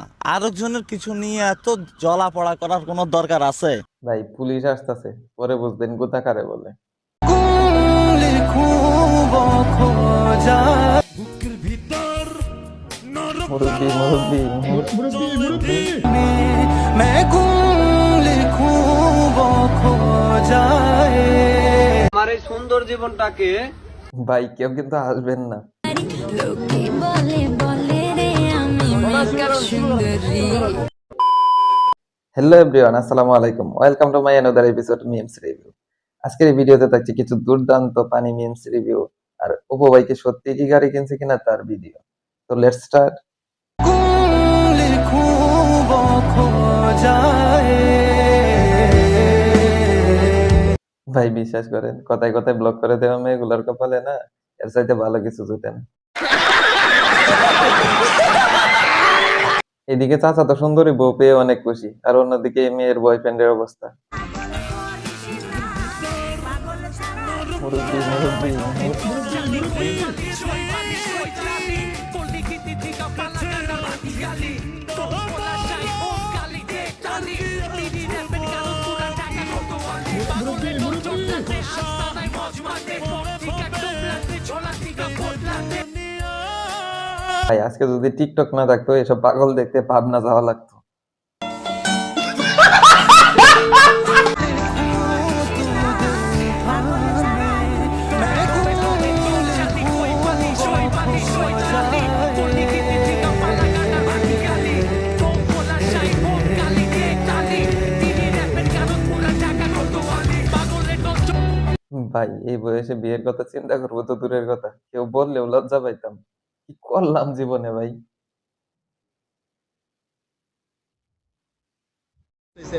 আরেকজনের কিছু নিয়ে এত জ্বলাপড়া করার কোনো দরকার আছে? ভাই পুলিশ আসতেছে, পরে বুঝবেন কোথাকারে বলে। মুরব্বি মুরব্বি মুরব্বি মুরব্বি আমার এই সুন্দর জীবনটাকে ভাই কেউ কিন্তু আসবেন না। লোকে বলে বলে রে আমি সুন্দরী। হ্যালো এভরিওয়ান, আসসালামু আলাইকুম, welcome to my another episode memes review. আজকের এই ভিডিওতে থাকছে কিছু দুর্দান্ত পানি মিমস রিভিউ আর অপু ভাইকে সত্যি কি গাড়ি কিনছে কিনা তার ভিডিও। তো লেটস স্টার্ট। ভাই বিশ্বাস করেন, কথায় কথায় ব্লক করে দেওয়া মেয়েগুলোর কপালে না এর চাইতে ভালো কিছু জুটে না। এদিকে চাচা তো সুন্দরী বউ পেয়ে অনেক খুশি, আর অন্যদিকে এই মেয়ের বয়ফ্রেন্ডের অবস্থা। মুরব্বি মুরব্বি ভাই আজকে যদি টিকটক না থাকতো এসব পাগল দেখতে পাবনা যাওয়া লাগতো। ভাই এই বয়সে বিয়ের কথা চিন্তা করবো তো দূরের কথা, কেউ বললেও লজ্জা পাইতাম। কি করলাম জীবনে ভাই।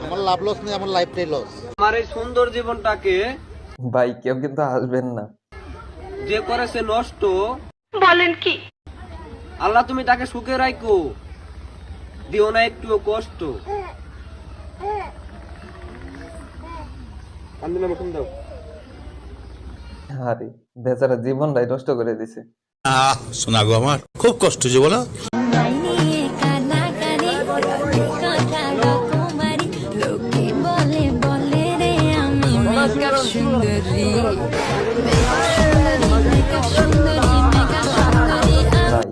আমার লাভ লস নেই, আমার লাইফটাই লস। আমার এই সুন্দর জীবনটাকে ভাই কেউ কিন্তু আসবেন না। যে করেছে নষ্ট, বলেন কি আল্লাহ তুমি তাকে সুখে রাখো, দিও না একটু কষ্ট। কান্দিনা মুখম দাও। আরে বেচারা জীবনটাই নষ্ট করে দিছে। শোনা গো আমার খুব কষ্ট যে বলো। মাইনিয়ে কানাকারি কথা কুমারী লোকে বলে বলে রে আমি সুন্দরী। ভাই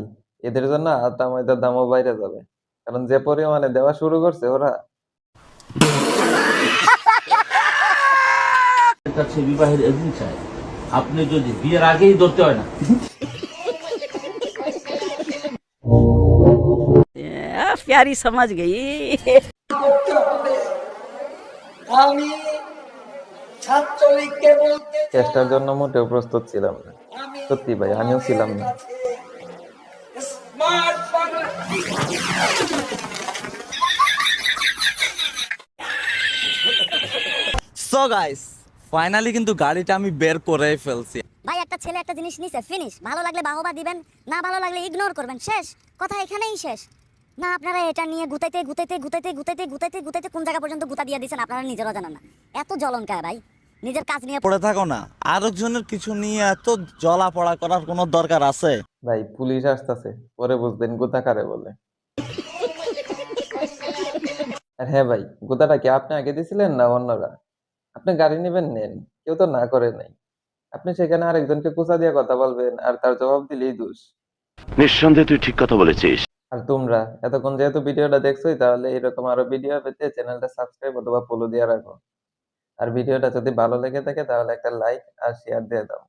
এদের জন্য আটা ময়দার দামও বাইরে যাবে, কারণ যে পরিমাণে দেওয়া শুরু করছে ওরা। কাছে বিবাহের এজেন্ট চাই, আপনি যদি বিয়ের আগেই ধরতে হয় না। प्यारी समझ गई। চেষ্টার জন্য মোটেও প্রস্তুত ছিলাম না, সত্যি ভাই আমিও ছিলাম না। সো গাইস, ফাইনালি কিন্তু গাড়িটা আমি বের করে ফেলছি। ভাই একটা ছেলে একটা জিনিস নিছে, ফিনিশ। ভালো লাগলে বাহবা দিবেন, না ভালো লাগলে ইগনোর করবেন, শেষ কথা এখানেই শেষ। না আপনারা এটা নিয়ে গুতাইতে গুতাইতে গুতাইতে গুতাইতে গুতাইতে গুতাইতে কোন জায়গা পর্যন্ত গুতা দিয়ে দিয়েছেন আপনারা নিজেরাও জানেন না। এত জ্বলন কায় ভাই, নিজের কাজ নিয়ে পড়ে থাকো না, আরেকজনের কিছু নিয়ে এত জ্বলাপড়া করার কোনো দরকার আছে? ভাই পুলিশ আসতেছে, পরে বুঝবেন কোথাকারে বলে। আর হ্যাঁ ভাই, গোতাটা কি আপনি আগে দিছিলেন না অন্যরা? আপনি গাড়ি নেবেন নেন, কেউ তো না করে নাই। আপনি সেখানে আরেকজনকে কুচা দিয়ে কথা বলবেন আর তার জবাব দিলেই দোষ। নিঃসন্দেহে তুই ঠিক কথা বলেছিস। আর তোমরা এতক্ষণ যেহেতু ভিডিওটা দেখছোই, তাহলে এরকম আরো ভিডিও পেতে চ্যানেলটা সাবস্ক্রাইব অথবা ফলো দিয়ে রাখো। আর ভিডিওটা যদি ভালো লেগে থাকে তাহলে একটা লাইক আর শেয়ার দিয়ে দাও।